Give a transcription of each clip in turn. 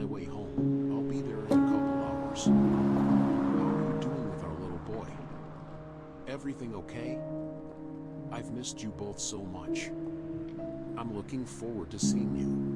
my way home. I'll be there in a couple hours. How are you doing with our little boy? Everything okay? I've missed you both so much. I'm looking forward to seeing you.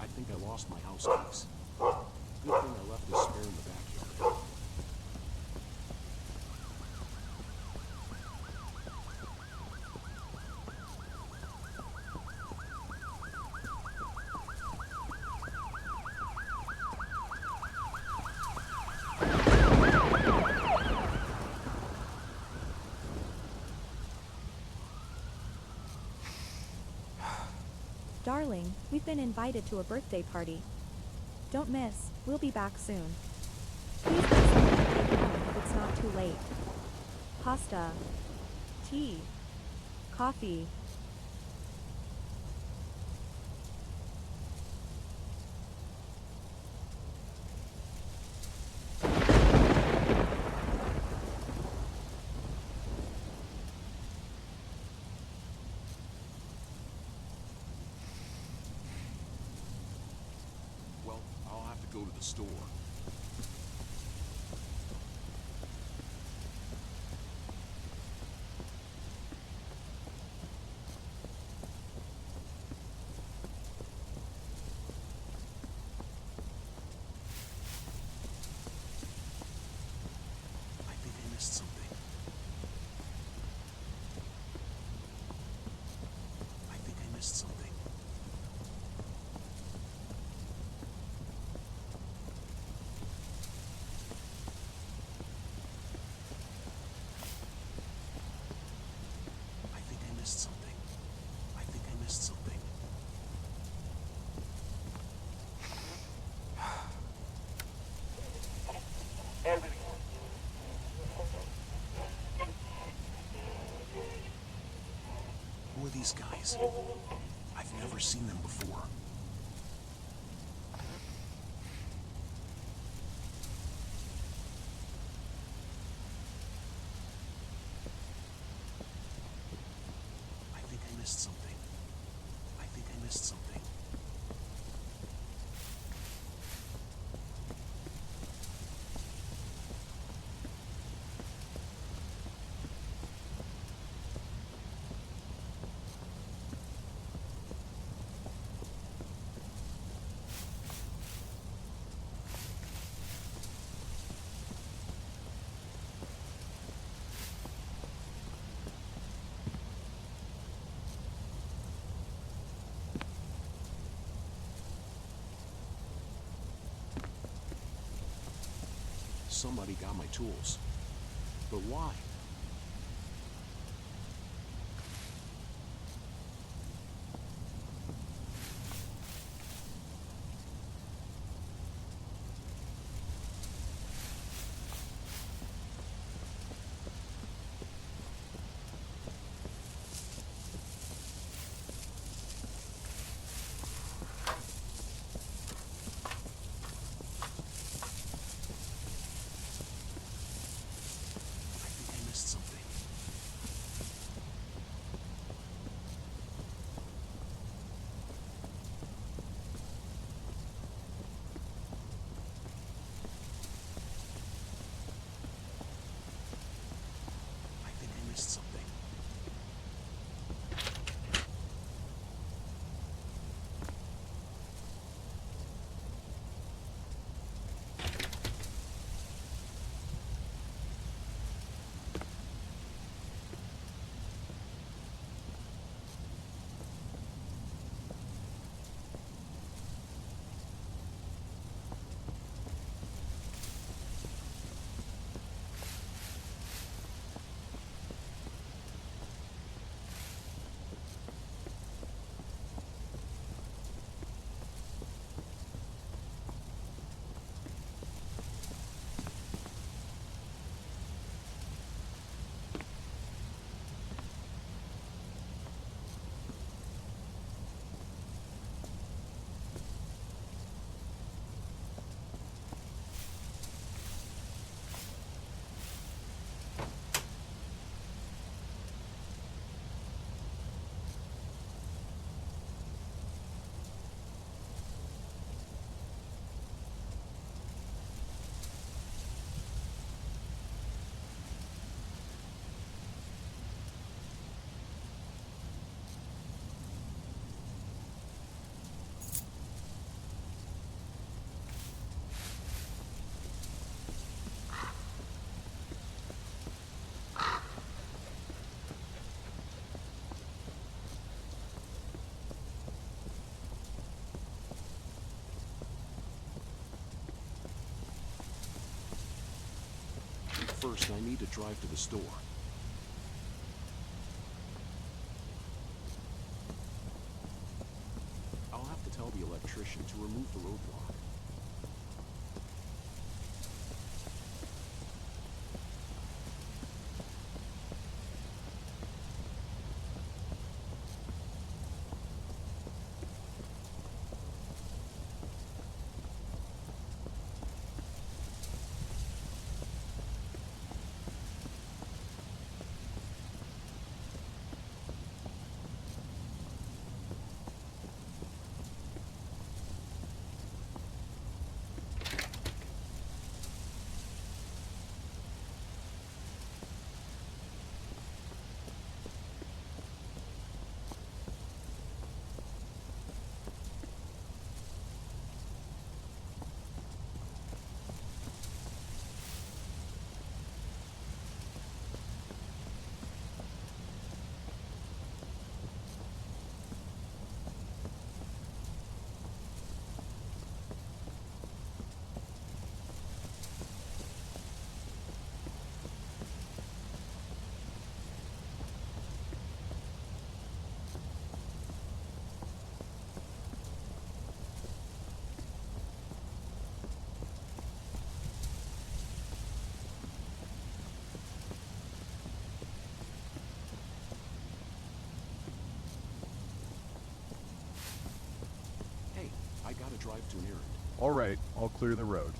I think I lost my house keys. Good thing I left a spare in the backyard. Darling, we've been invited to a birthday party. Don't miss, we'll be back soon. Please get something to take home if it's not too late. Pasta, tea, coffee. Well, I'll have to go to the store. I think I missed something. I think I missed something. I think I missed something. I think I missed something. Who are these guys? I've never seen them before. I think I missed something. I think I missed something. Somebody got my tools. But why? First, I need to drive to the store. I'll have to tell the electrician to remove the roadblock. Hey, I gotta drive to an errand. All right, I'll clear the road.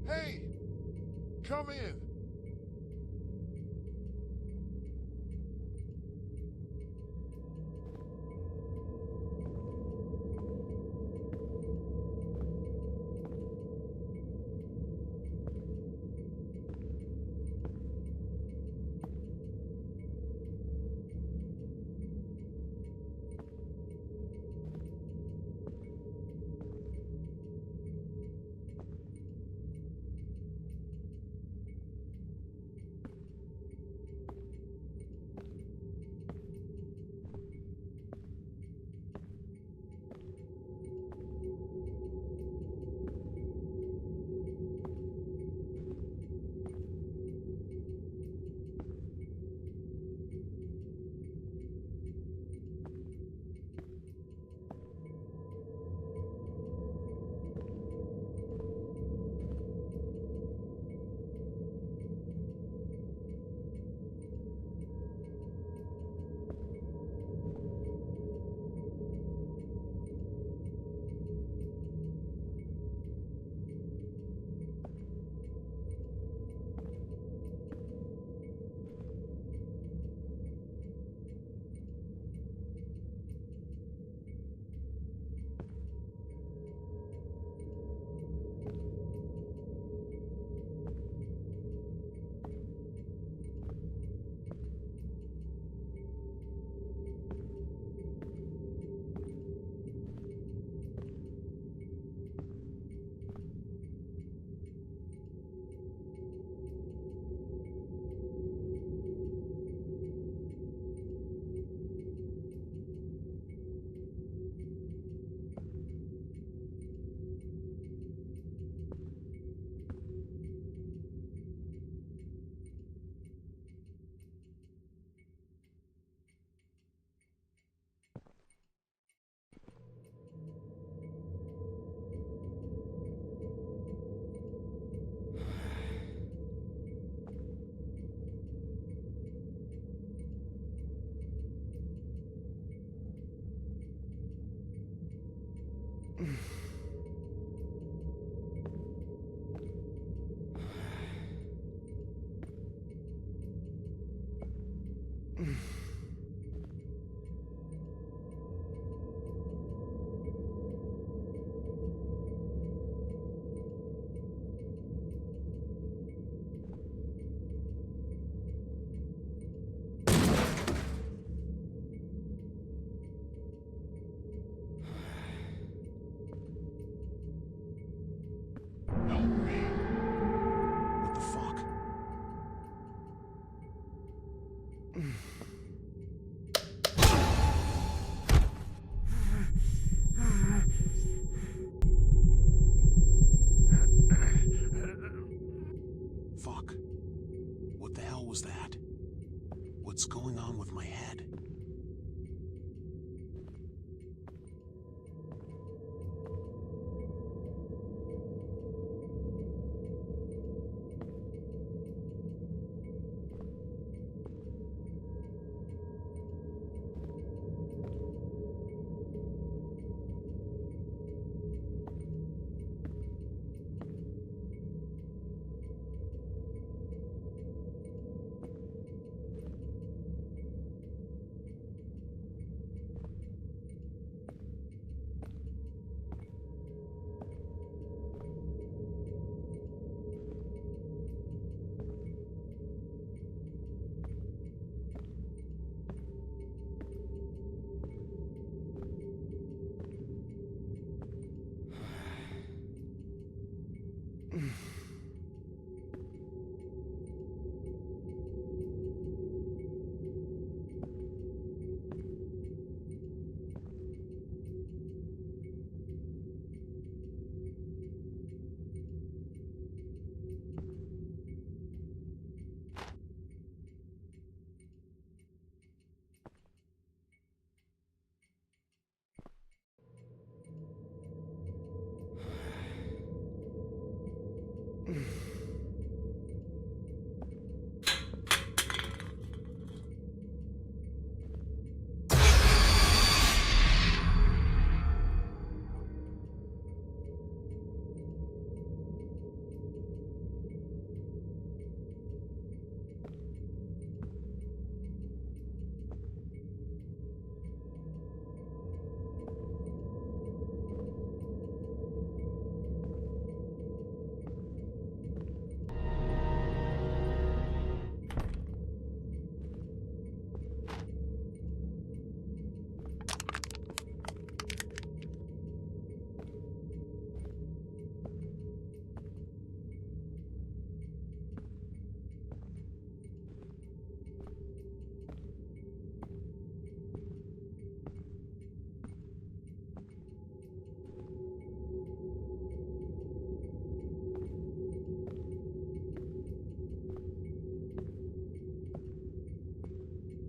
Hey! Come in!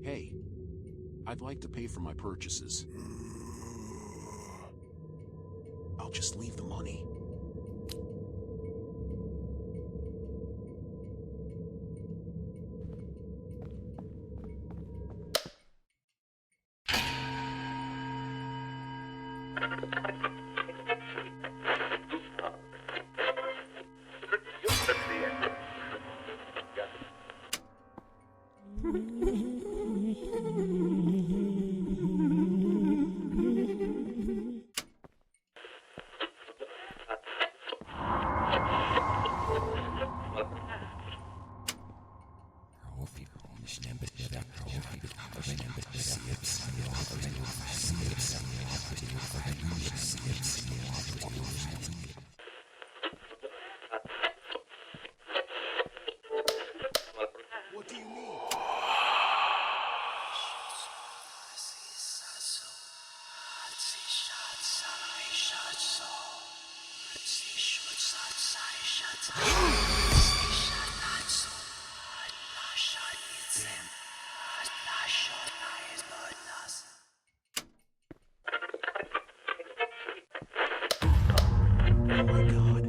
Hey, I'd like to pay for my purchases. I'll just leave the money. What do you need? Oh my God.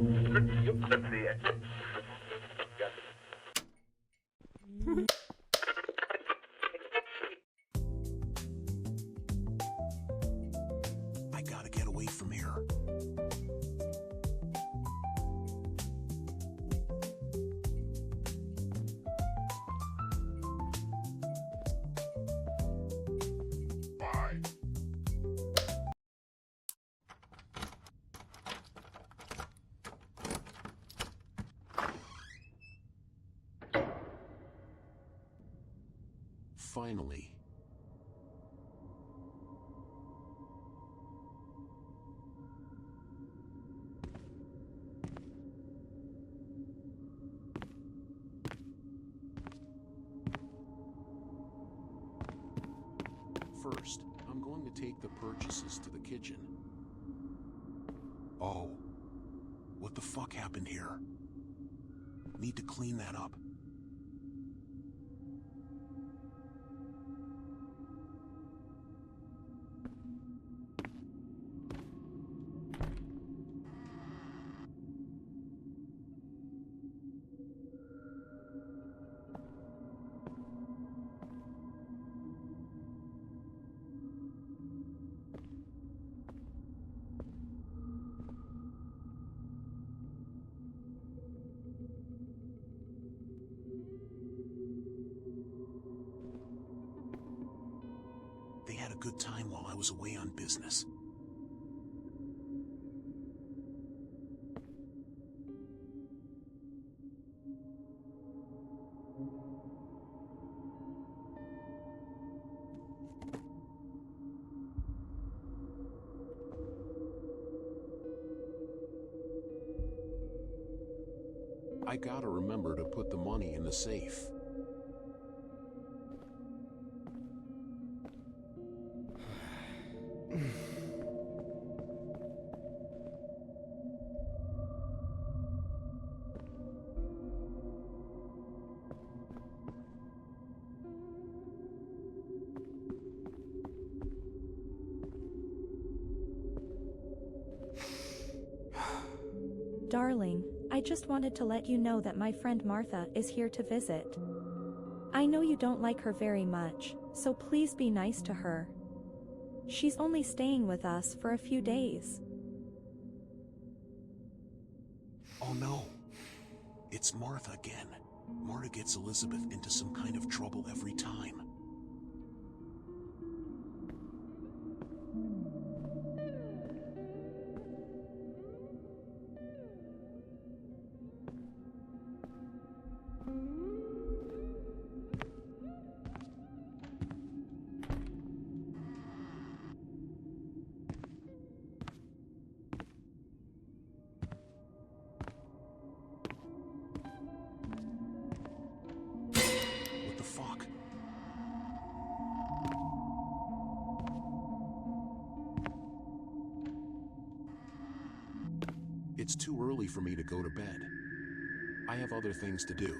I gotta get away from here. Bye. Finally. First, I'm going to take the purchases to the kitchen. Oh. What the fuck happened here? Need to clean that up. They had a good time while I was away on business. I gotta remember to put the money in the safe. Darling, I just wanted to let you know that my friend Martha is here to visit. I know you don't like her very much, so please be nice to her. She's only staying with us for a few days. Oh no, it's Martha again. Martha gets Elizabeth into some kind of trouble every time. What the fuck? It's too early for me to go to bed. I have other things to do.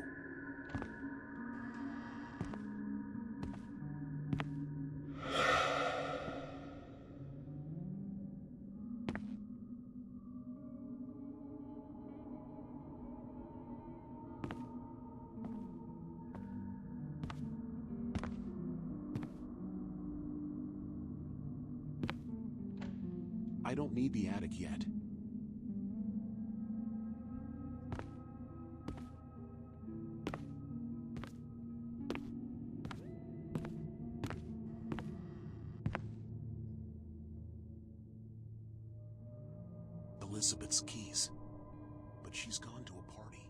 I don't need the attic yet. Elizabeth's keys, but she's gone to a party.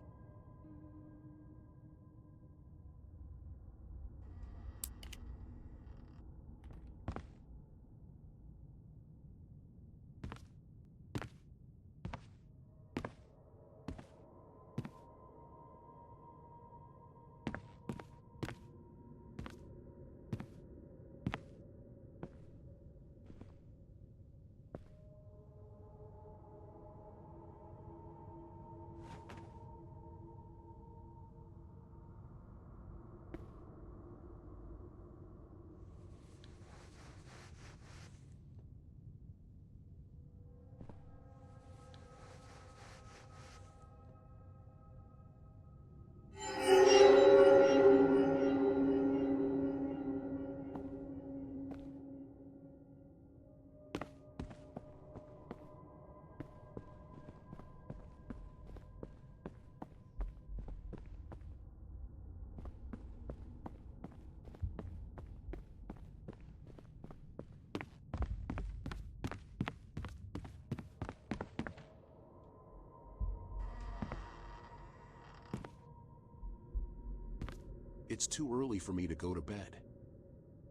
It's too early for me to go to bed.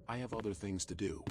I have other things to do.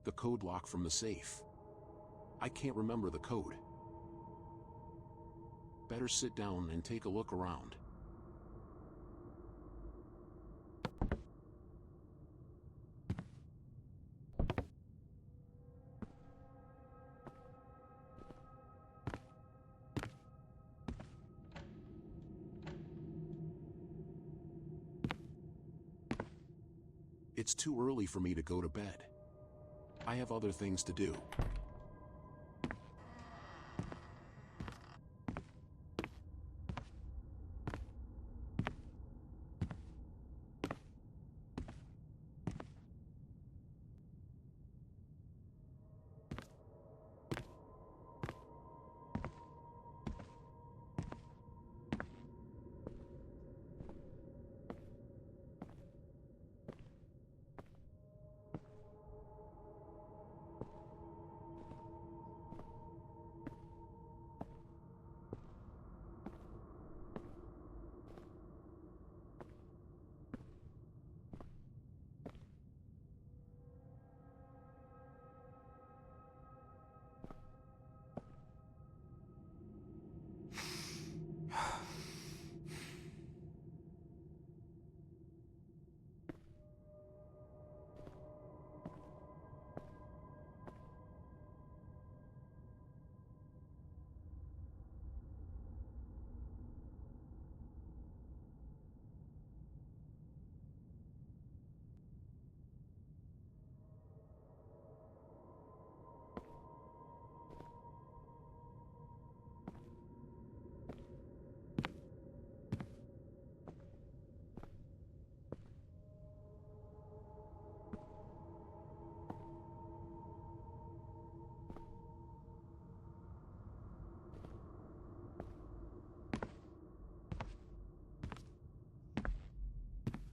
The code lock from the safe. I can't remember the code. Better sit down and take a look around. It's too early for me to go to bed. I have other things to do.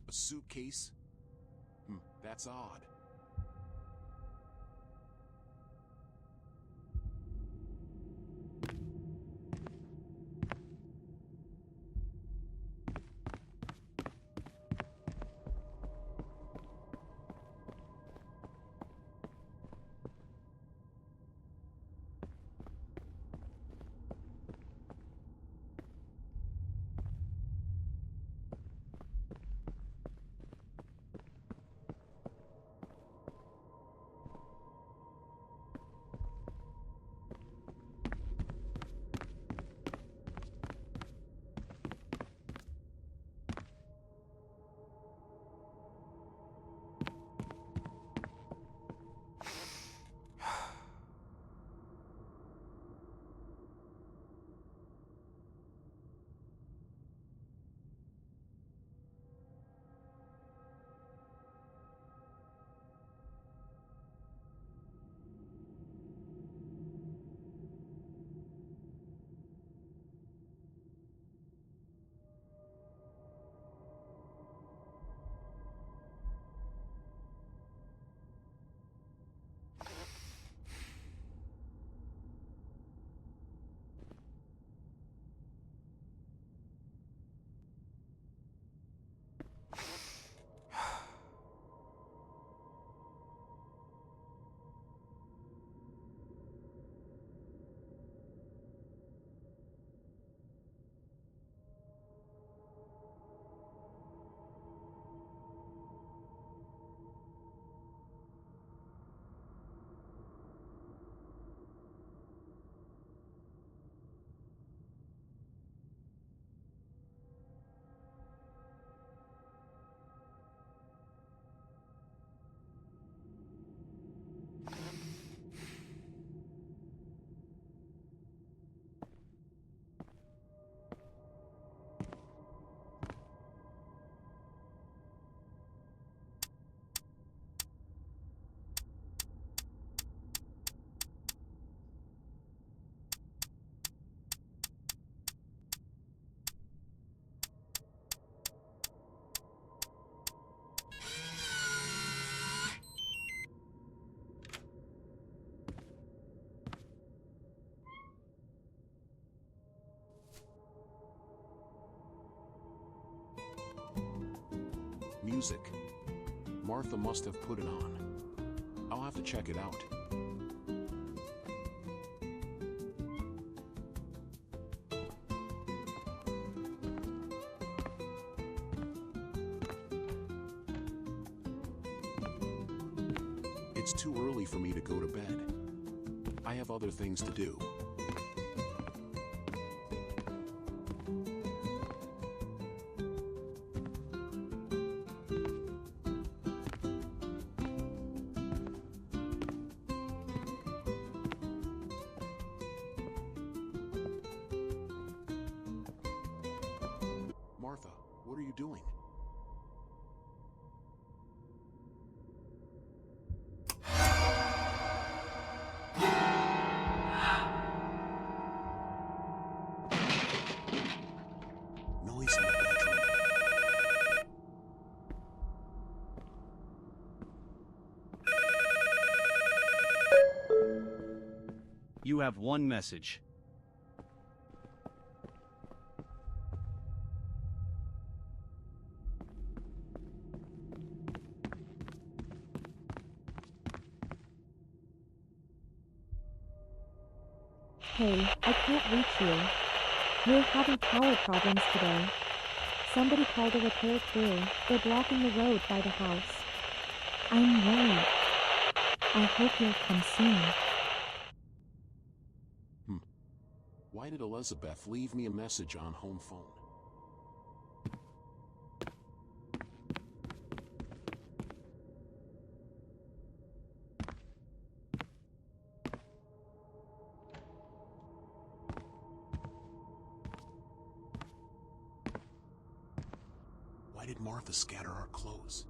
A suitcase? That's odd. Music. Martha must have put it on. I'll have to check it out. It's too early for me to go to bed. I have other things to do. Martha, what are you doing? Noise in the bedroom. You have one message. Hey, I can't reach you. We're having power problems today. Somebody called a repair crew. They're blocking the road by the house. I'm worried. I hope you'll come soon. Why did Elizabeth leave me a message on home phone? Why did Martha scatter our clothes?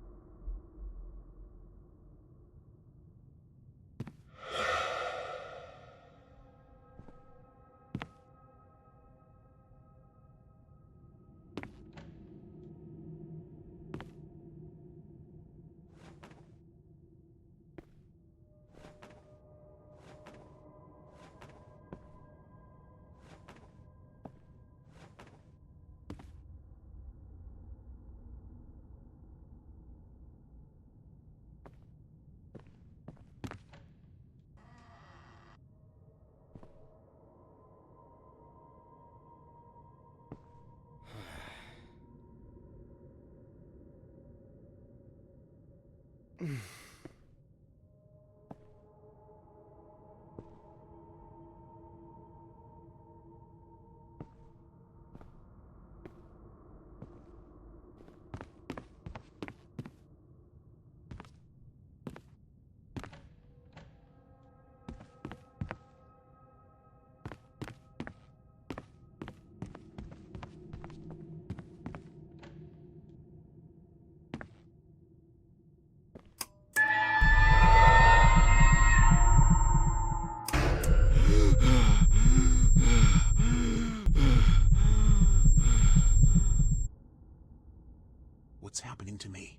What's happening to me?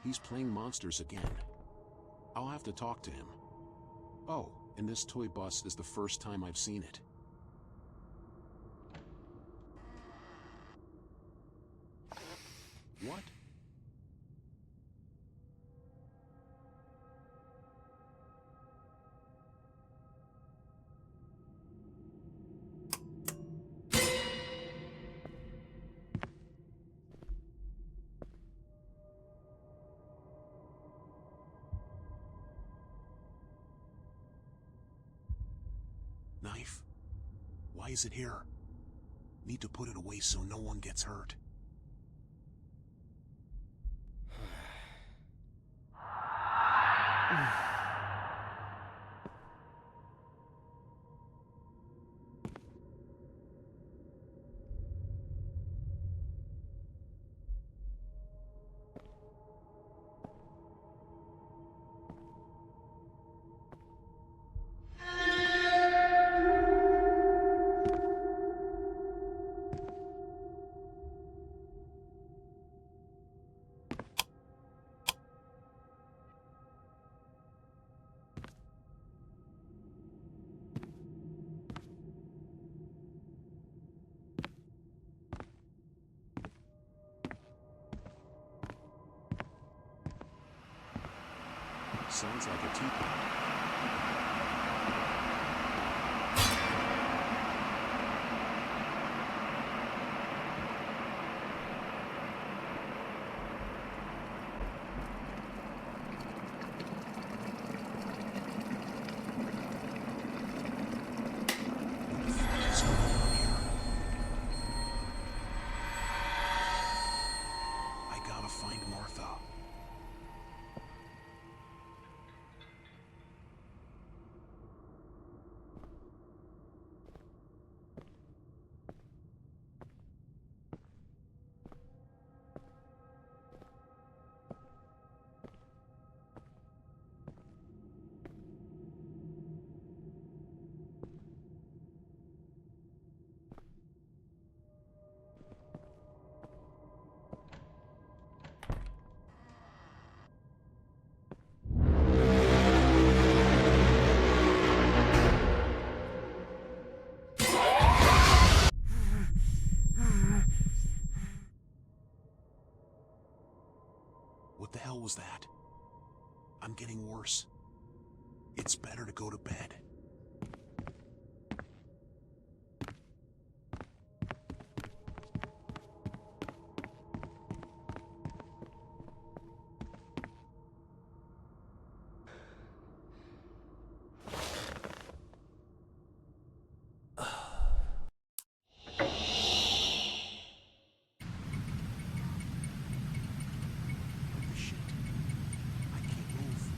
He's playing monsters again. I'll have to talk to him. Oh, and this toy bus is the first time I've seen it. What? Knife? Why is it here? Need to put it away so no one gets hurt. Sounds like a teapot. What the fuck is going on here? What the hell was that? I'm getting worse. It's better to go to bed. Shit. I can't move.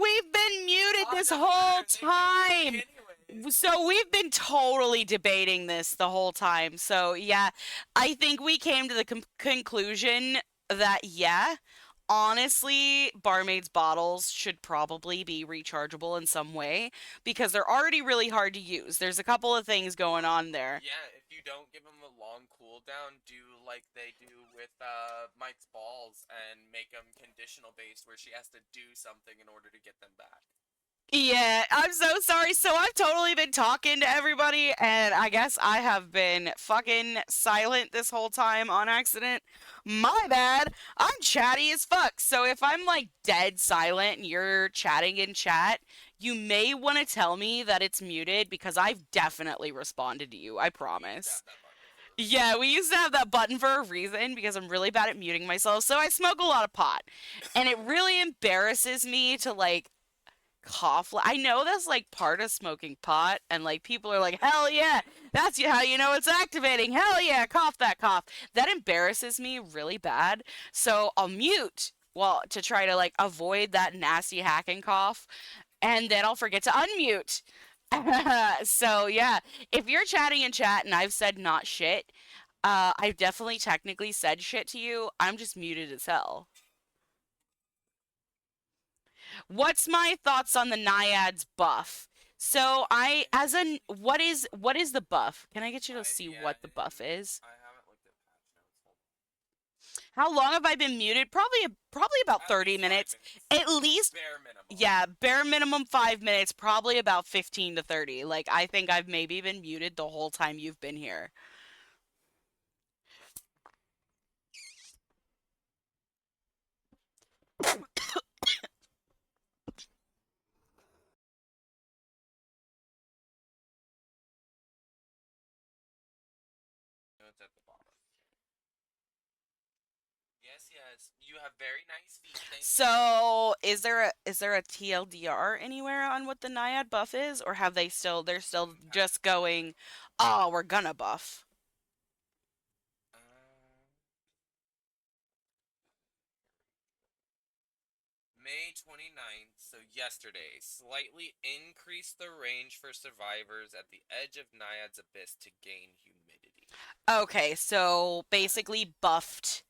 we've been muted this whole time. So we've been totally debating this the whole time. So yeah, I think we came to the conclusion that yeah, honestly, barmaid's bottles should probably be rechargeable in some way because they're already really hard to use. There's a couple of things going on there. Yeah, if you don't give them a long cooldown, do like they do with Mike's balls and make them conditional based where she has to do something in order to get them back. Yeah, I'm so sorry. So I've totally been talking to everybody, and I guess I have been fucking silent this whole time on accident. My bad. I'm chatty as fuck. So if I'm like dead silent and you're chatting in chat, you may want to tell me that it's muted because I've definitely responded to you. I promise. Yeah, we used to have that button for a reason because I'm really bad at muting myself. So I smoke a lot of pot, and it really embarrasses me to like cough. I know that's like part of smoking pot, and like people are like, hell yeah, that's how you know it's activating. Hell yeah, cough that cough. That embarrasses me really bad. So I'll mute, well, to try to like avoid that nasty hacking cough, and then I'll forget to unmute. So yeah, if you're chatting in chat and I've said not shit, I've definitely technically said shit to you. I'm just muted as hell. What's my thoughts on the Naiads buff? So what is the buff? Can I get you to see what the buff is? I haven't looked at patch notes. Hold on. How long have I been muted? Probably about 30 minutes. At least, Bare minimum. yeah, bare minimum 5 minutes, probably about 15 to 30. Like, I think I've maybe been muted the whole time you've been here. It's at the bottom. Yes. You have very nice feet. Thank you. So, is there a TLDR anywhere on what the Naiad buff is, or have they're still just going, oh, we're gonna buff? May 29th, so yesterday, slightly increased the range for survivors at the edge of Naiad's abyss to gain humidity. Okay, so basically buffed.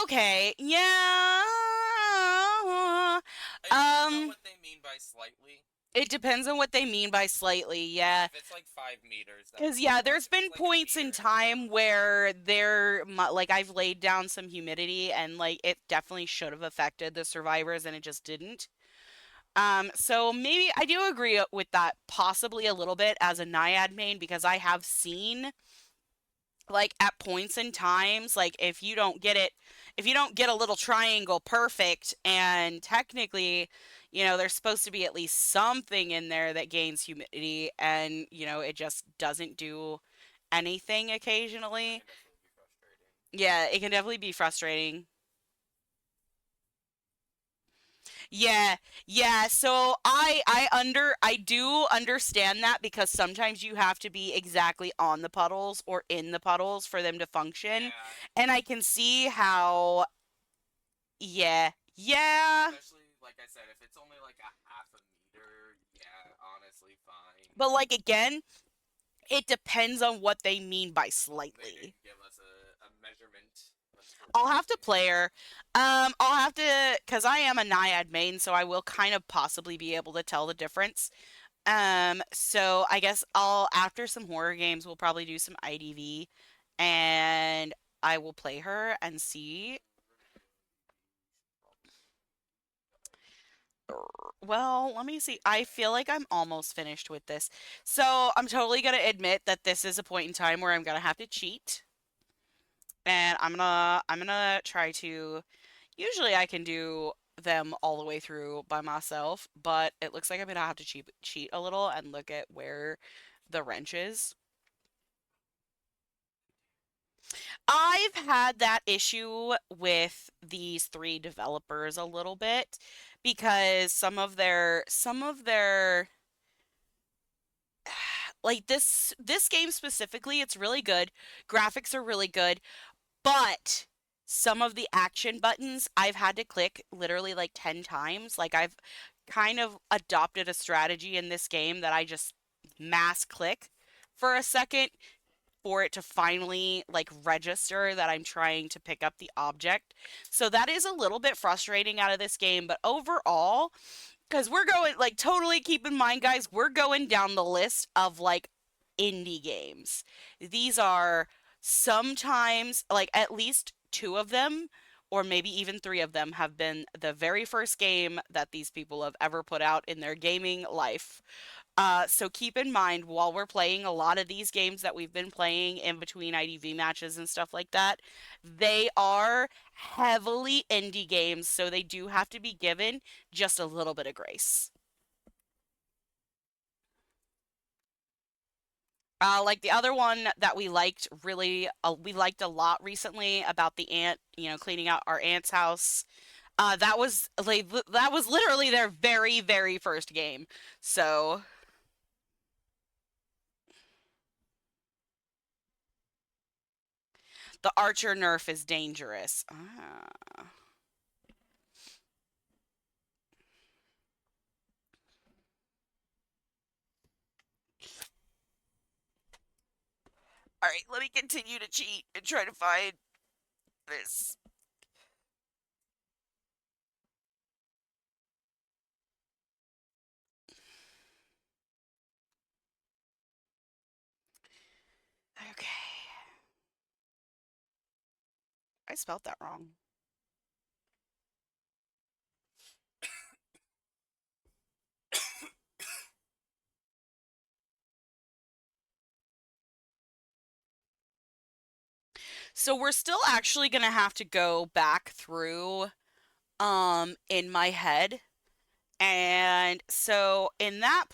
Okay, yeah. I don't know what they mean by slightly. It depends on what they mean by slightly, yeah. If it's like 5 meters. Because, yeah, there's been points in time where like, I've laid down some humidity and, like, it definitely should have affected the survivors and it just didn't. So maybe I do agree with that possibly a little bit as a Naiad main because I have seen, like, at points in times, like, if you don't get a little triangle perfect and technically, you know, there's supposed to be at least something in there that gains humidity and, you know, it just doesn't do anything occasionally. Yeah, it can definitely be frustrating. Yeah, so I do understand that because sometimes you have to be exactly on the puddles or in the puddles for them to function. Yeah. And I can see how, yeah. Especially, like I said, if it's only like a half a meter, yeah, honestly, fine. But, like, again, it depends on what they mean by They slightly. didn't give us a measurement. I'll have to play her. I'll have to, because I am a Naiad main, so I will kind of possibly be able to tell the difference. So I guess after some horror games, we'll probably do some IDV, and I will play her and see. Well, let me see. I feel like I'm almost finished with this. So I'm totally gonna admit that this is a point in time where I'm gonna have to cheat. And I'm gonna try to, usually I can do them all the way through by myself, but it looks like I'm gonna have to cheat a little and look at where the wrench is. I've had that issue with these 3 developers a little bit because some of their like this game specifically, it's really good. Graphics are really good, but some of the action buttons I've had to click literally like 10 times. Like kind of adopted a strategy in this game that I just mass click for a second for it to finally like register that I'm trying to pick up the object. So that is a little bit frustrating out of this game, but overall, because we're going, like, totally keep in mind, guys, we're going down the list of like indie games. These are sometimes, like, at least two of them, or maybe even three of them, have been the very first game that these people have ever put out in their gaming life. So keep in mind while we're playing a lot of these games that we've been playing in between IDV matches and stuff like that, they are heavily indie games, so they do have to be given just a little bit of grace. Like the other one that we liked really, we liked a lot recently about the ant, cleaning out our aunt's house. That was like that was literally their very, very first game. So the archer nerf is dangerous. Ah. All right, let me continue to cheat and try to find this. Okay. I spelled that wrong. So we're still actually going to have to go back through in my head. And so in that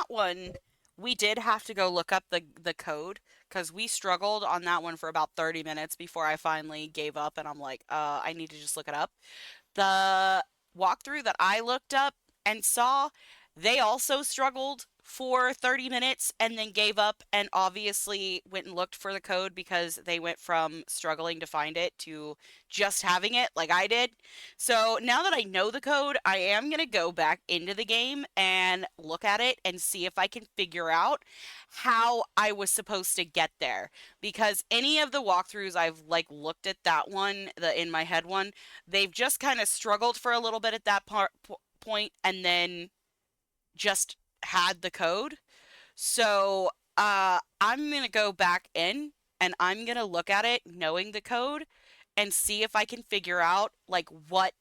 one, we did have to go look up the code because we struggled on that one for about 30 minutes before I finally gave up and I'm like, I need to just look it up. The walkthrough that I looked up and saw, they also struggled for 30 minutes and then gave up and obviously went and looked for the code because they went from struggling to find it to just having it like I did. So now that I know the code, I am going to go back into the game and look at it and see if I can figure out how I was supposed to get there. Because any of the walkthroughs I've like looked at that one, the in my head one, they've just kind of struggled for a little bit at that point and then just had the code. So I'm going to go back in and I'm going to look at it knowing the code and see if I can figure out like what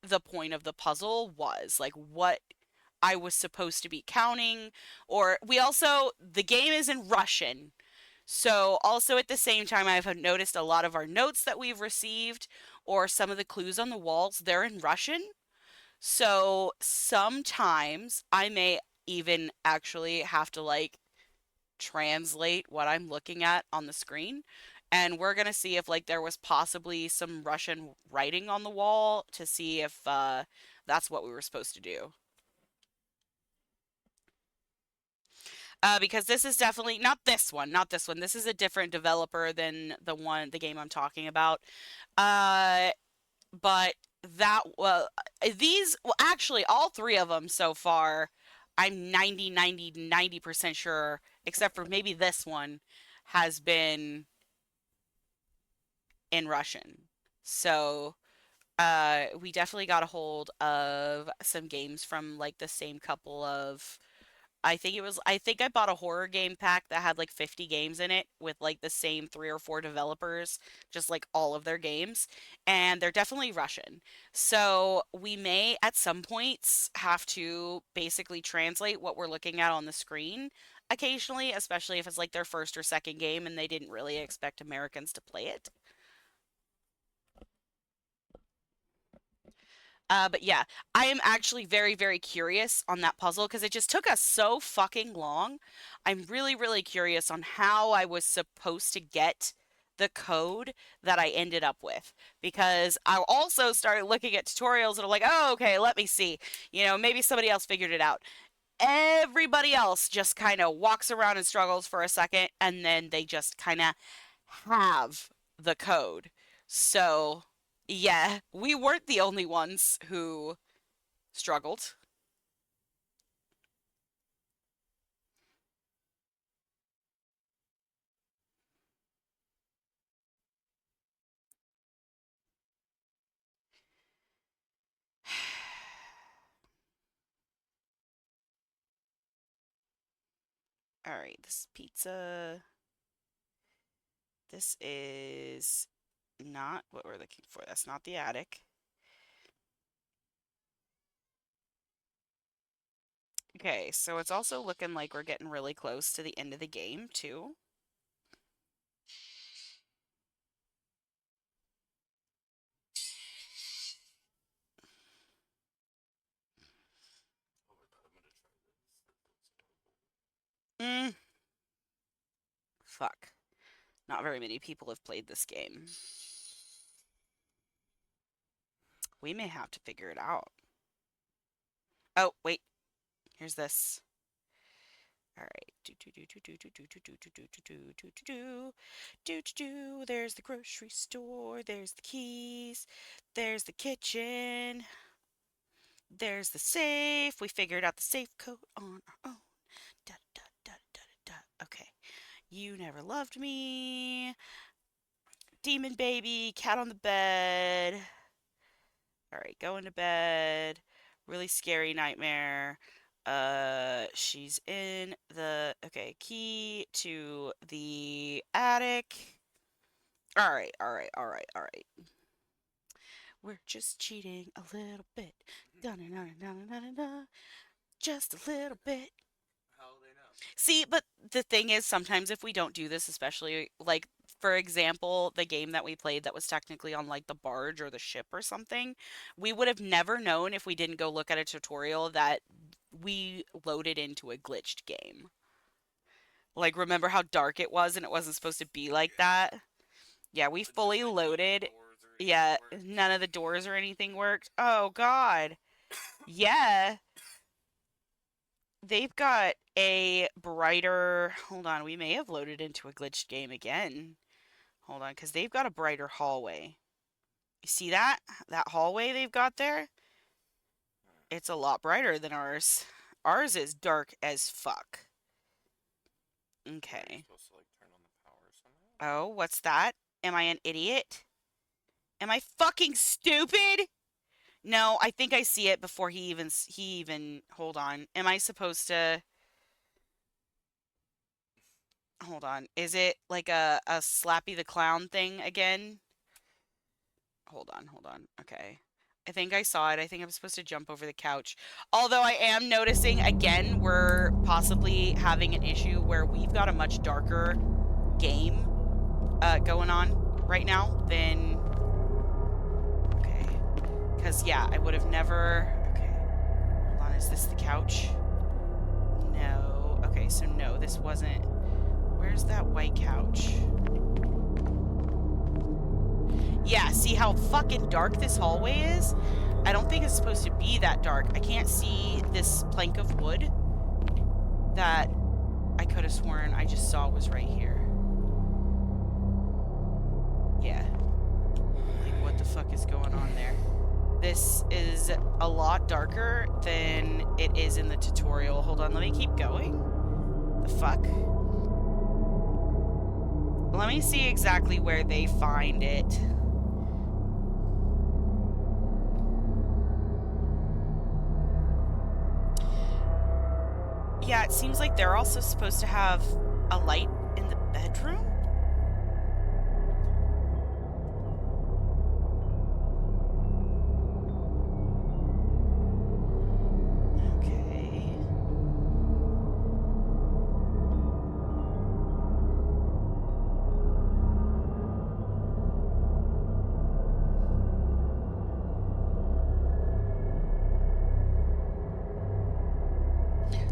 the point of the puzzle was, like what I was supposed to be counting. Or the game is in Russian. So also at the same time, I've noticed a lot of our notes that we've received or some of the clues on the walls, they're in Russian. So sometimes I may even actually have to like translate what I'm looking at on the screen. And we're going to see if like there was possibly some Russian writing on the wall to see if that's what we were supposed to do. Because this is definitely not this one, not this one. This is a different developer than the game I'm talking about. But that actually all three of them so far, I'm 90% sure, except for maybe this one, has been in Russian. So we definitely got a hold of some games from like the same couple of I think I bought a horror game pack that had like 50 games in it with like the same 3 or 4 developers, just like all of their games, and they're definitely Russian. So we may at some points have to basically translate what we're looking at on the screen occasionally, especially if it's like their first or second game and they didn't really expect Americans to play it. But yeah, I am actually very, very curious on that puzzle because it just took us so fucking long. I'm really, really curious on how I was supposed to get the code that I ended up with because I also started looking at tutorials and I'm like, oh, okay, let me see. Maybe somebody else figured it out. Everybody else just kind of walks around and struggles for a second and then they just kind of have the code. So, yeah, we weren't the only ones who struggled. Alright, this is pizza. This is not what we're looking for. That's not the attic. Okay, so it's also looking like we're getting really close to the end of the game, too. Fuck. Not very many people have played this game. We may have to figure it out. Oh, wait. Here's this. Alright. There's the grocery store. There's the keys. There's the kitchen. There's the safe. We figured out the safe code on our own. Da, da, da, da, da, da. Okay. You never loved me. Demon baby. Cat on the bed. Alright, going to bed. Really scary nightmare. She's in the... Okay, key to the attic. Alright. We're just cheating a little bit. Da-na-na-na-na-na-na. Just a little bit. How will they know? See, but the thing is, sometimes if we don't do this, especially, like, for example, the game that we played that was technically on, like, the barge or the ship or something, we would have never known if we didn't go look at a tutorial that we loaded into a glitched game. Like, remember how dark it was and it wasn't supposed to be like that? Yeah, we fully loaded. Yeah, none of the doors or anything worked. Oh, God. Yeah. They've got a brighter... Hold on, we may have loaded into a glitched game again. Hold on, because they've got a brighter hallway. You see that? That hallway they've got there? It's a lot brighter than ours. Ours is dark as fuck. Okay. Supposed to, like, turn on the power somehow? Oh, what's that? Am I an idiot? Am I fucking stupid? No, I think I see it before he even... Hold on. Am I supposed to... Hold on. Is it like a Slappy the Clown thing again? Hold on. Okay. I think I saw it. I think I'm supposed to jump over the couch. Although I am noticing, again, we're possibly having an issue where we've got a much darker game going on right now than... Okay. Because, yeah, I would have never... Okay. Hold on. Is this the couch? No. Okay, so no, this wasn't... Where's that white couch? Yeah, see how fucking dark this hallway is? I don't think it's supposed to be that dark. I can't see this plank of wood that I could have sworn I just saw was right here. Yeah. Like, what the fuck is going on there? This is a lot darker than it is in the tutorial. Hold on, let me keep going. The fuck? Let me see exactly where they find it. Yeah, it seems like they're also supposed to have a light in the bedroom. Okay.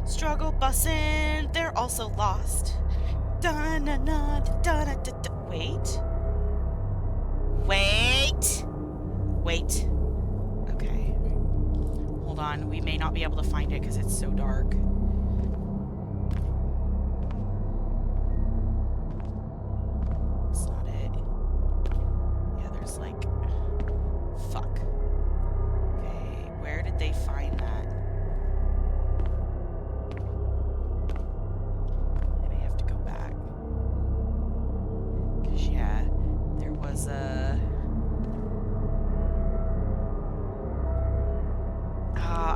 Struggle bussin', they're also lost. Wait. Okay. Hold on, we may not be able to find it because it's so dark. It's not it. Yeah, there's like... Fuck. Okay, where did they find that?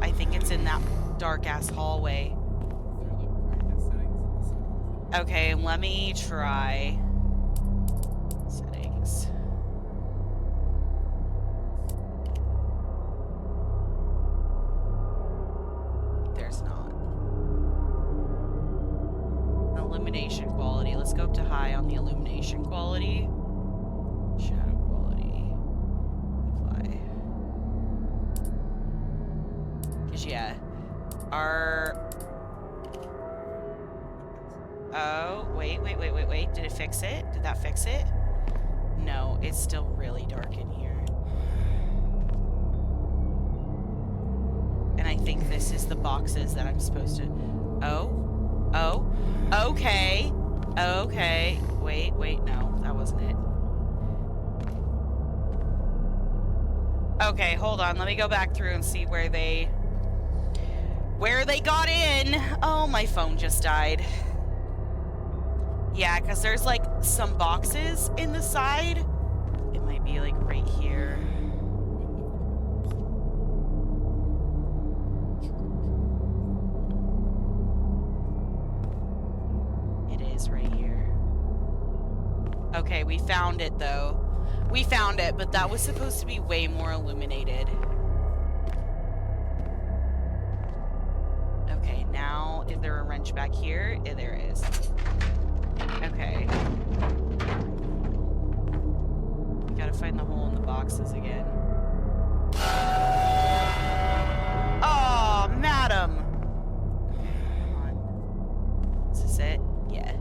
I think it's in that dark-ass hallway. Is there, like, brightness settings in this? Okay, let me try settings. There's not. Illumination quality. Let's go up to high on the illumination quality. Shadow quality. Apply. Cause yeah, our... Oh, wait. Did it fix it? Did that fix it? No, it's still really dark in here. And I think this is the boxes that I'm supposed to... Oh, okay. Okay. Wait, no, that wasn't it. Okay, hold on. Let me go back through and see where they got in. Oh, my phone just died. Yeah, because there's like some boxes in the side. It might be like right here. It is right here. Okay, we found it though. We found it, but that was supposed to be way more illuminated. Okay, now is there a wrench back here? Yeah, there is. Okay. We gotta find the hole in the boxes again. Oh, madam! Come on. Is this it? Yeah.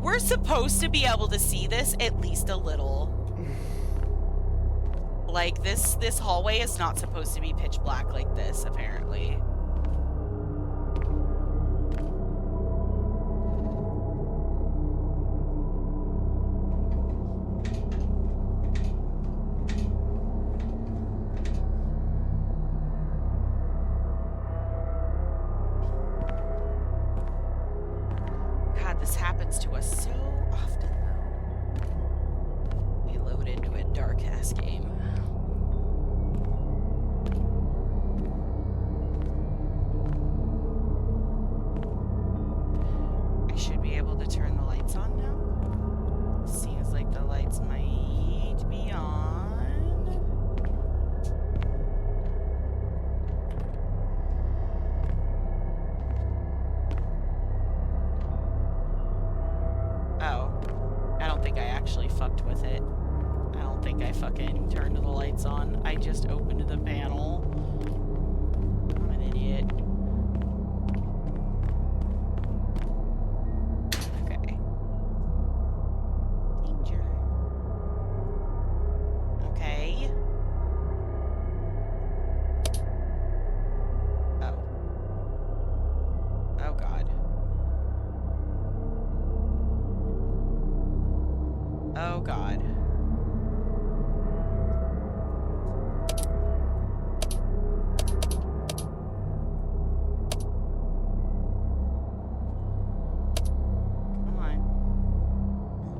We're supposed to be able to see this at least a little. Like, this hallway is not supposed to be pitch black like this, apparently. This happens to us so often, though. We load into a dark-ass game. I should be able to turn the lights on now. Seems like the lights might be on. Fucked with it. I don't think I fucking turned the lights on. I just opened the panel. I'm an idiot. Okay. Danger. Okay. Oh. Oh God. Oh God. Come on.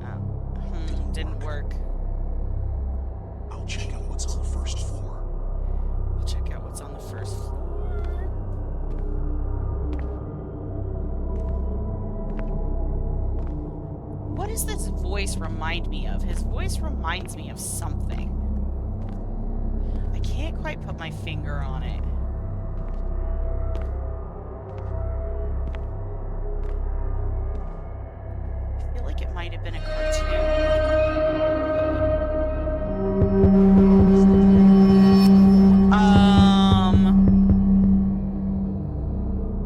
Oh. Didn't work. I'll check out what's on the first floor. I'll check out what's on the first floor. What does this voice remind me of? His voice reminds me of something. I can't quite put my finger on it. I feel like it might have been a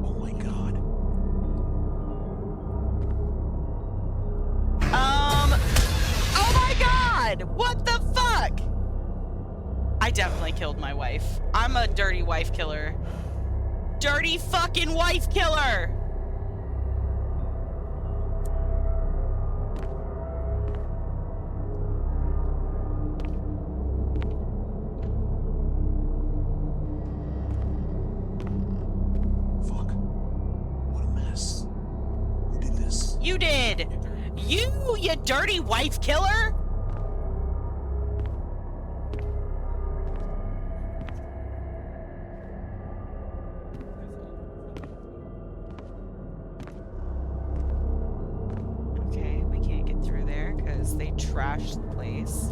Oh my God. Oh my God! What the fuck? I definitely killed my wife. I'm a dirty wife killer. Dirty fucking wife killer! Fuck. What a mess. Who did this? You did! You dirty wife killer! trash the place.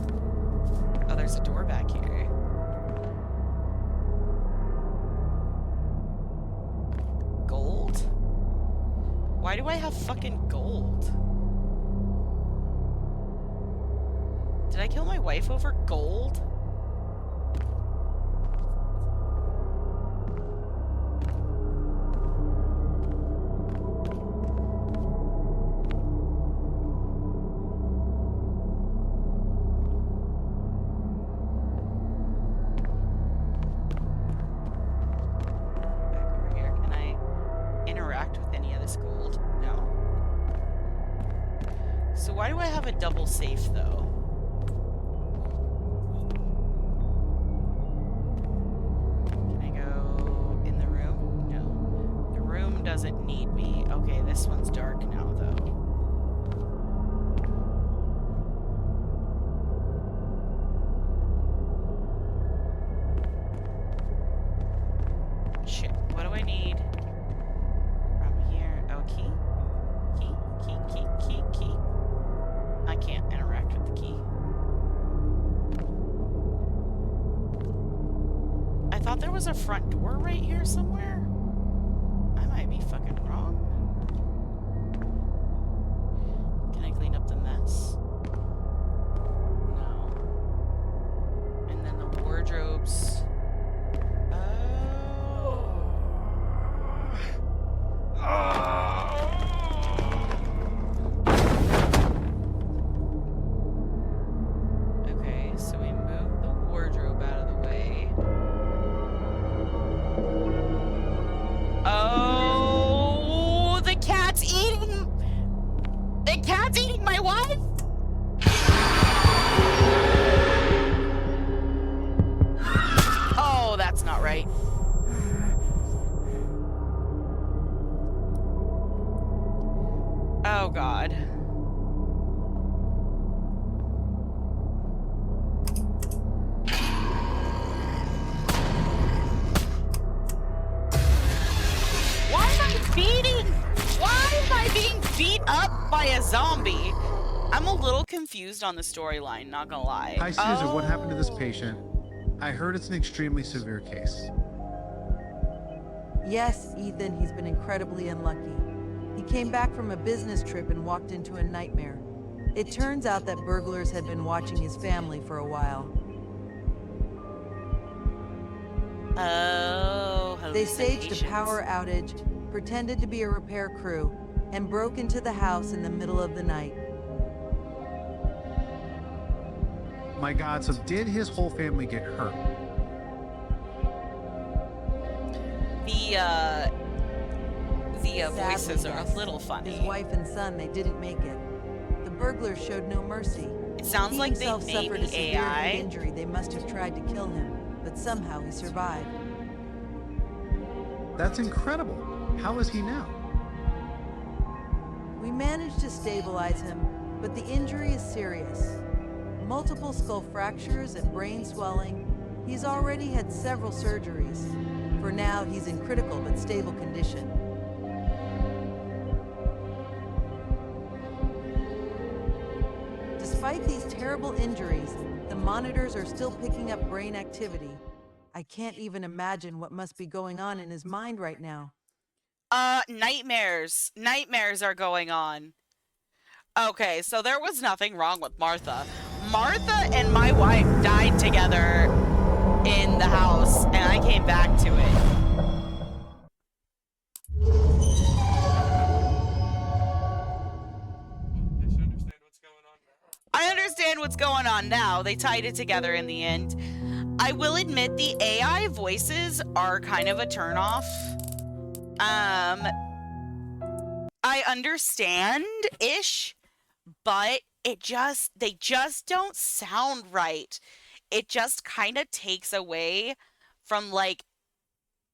Oh, there's a door back here. Gold? Why do I have fucking gold? Did I kill my wife over gold? Why do I have a double safe, though? Can I go in the room? No. The room doesn't need me. Okay, this one's dark now, though. Shit, what do I need? From here. Oh, key? Key. I can't interact with the key. I thought there was a front door right here somewhere. I might be fucking wrong. Can I clean up the mess? No. And then the wardrobes. Oh God. Why am I being beat up by a zombie? I'm a little confused on the storyline, not gonna lie. Hi, Susan. What happened to this patient? I heard it's an extremely severe case. Yes, Ethan, he's been incredibly unlucky. He came back from a business trip and walked into a nightmare. It turns out that burglars had been watching his family for a while. Oh, they staged a power outage, pretended to be a repair crew, and broke into the house in the middle of the night. My God, so did his whole family get hurt? The voices are a little funny. His wife and son, they didn't make it. The burglars showed no mercy. It sounds he like they himself made suffered the a severe AI. head injury. They must have tried to kill him, but somehow he survived. That's incredible. How is he now? We managed to stabilize him, but the injury is serious. Multiple skull fractures and brain swelling. He's already had several surgeries. For now, he's in critical but stable condition. Despite these terrible injuries, the monitors are still picking up brain activity. I can't even imagine what must be going on in his mind right now. Nightmares. Nightmares are going on. Okay, so there was nothing wrong with Martha. Martha and my wife died together in the house, and I came back to it. I understand what's going on now. They tied it together in the end. I will admit the AI voices are kind of a turnoff. I understand-ish, but they just don't sound right. It just kind of takes away from, like,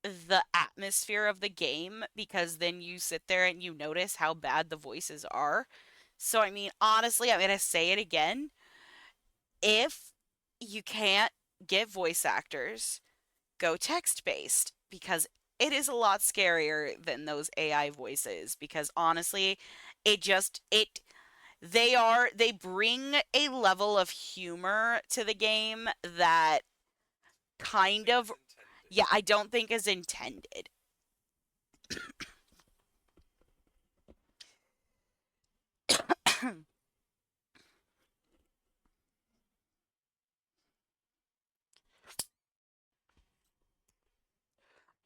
the atmosphere of the game, because then you sit there and you notice how bad the voices are. So, I mean, honestly, I'm going to say it again. If you can't get voice actors, go text-based, because it is a lot scarier than those AI voices, because honestly, it They bring a level of humor to the game that kind of, yeah, I don't think is intended.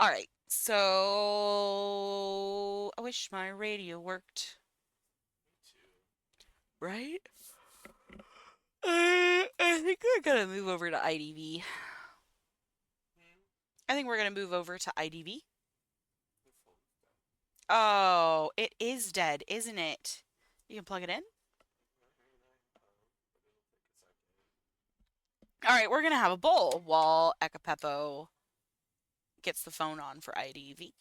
All right, so I wish my radio worked. Right? I think we're gonna move over to IDV. I think we're gonna move over to IDV. Oh, it is dead, isn't it? You can plug it in. All right, we're gonna have a bowl while Ekapepo gets the phone on for IDV.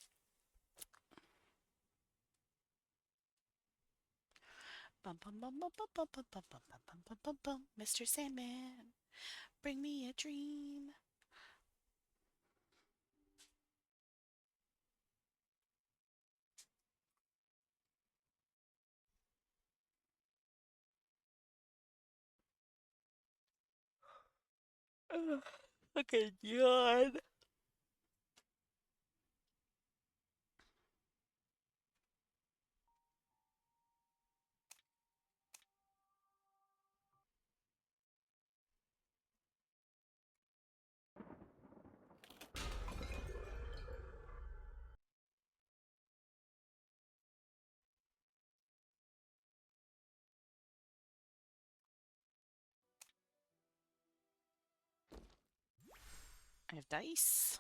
Mr. Sandman, bring me a dream. Okay, yawn. I have dice.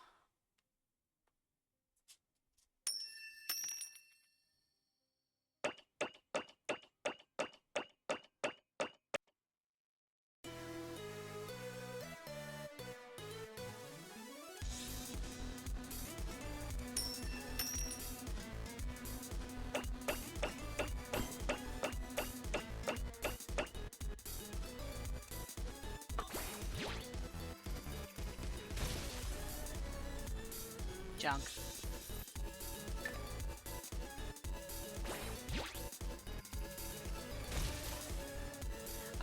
Junk.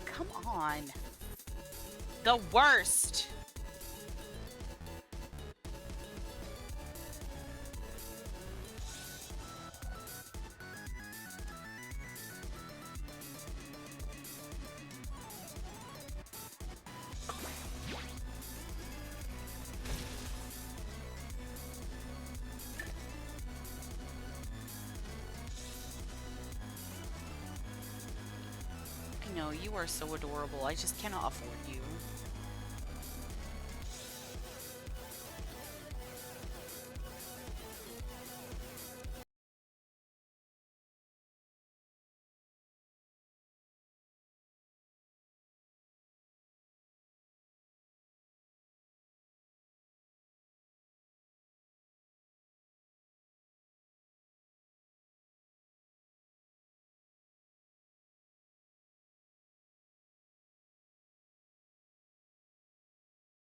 Come on. The worst. I know, you are so adorable. I just cannot afford you.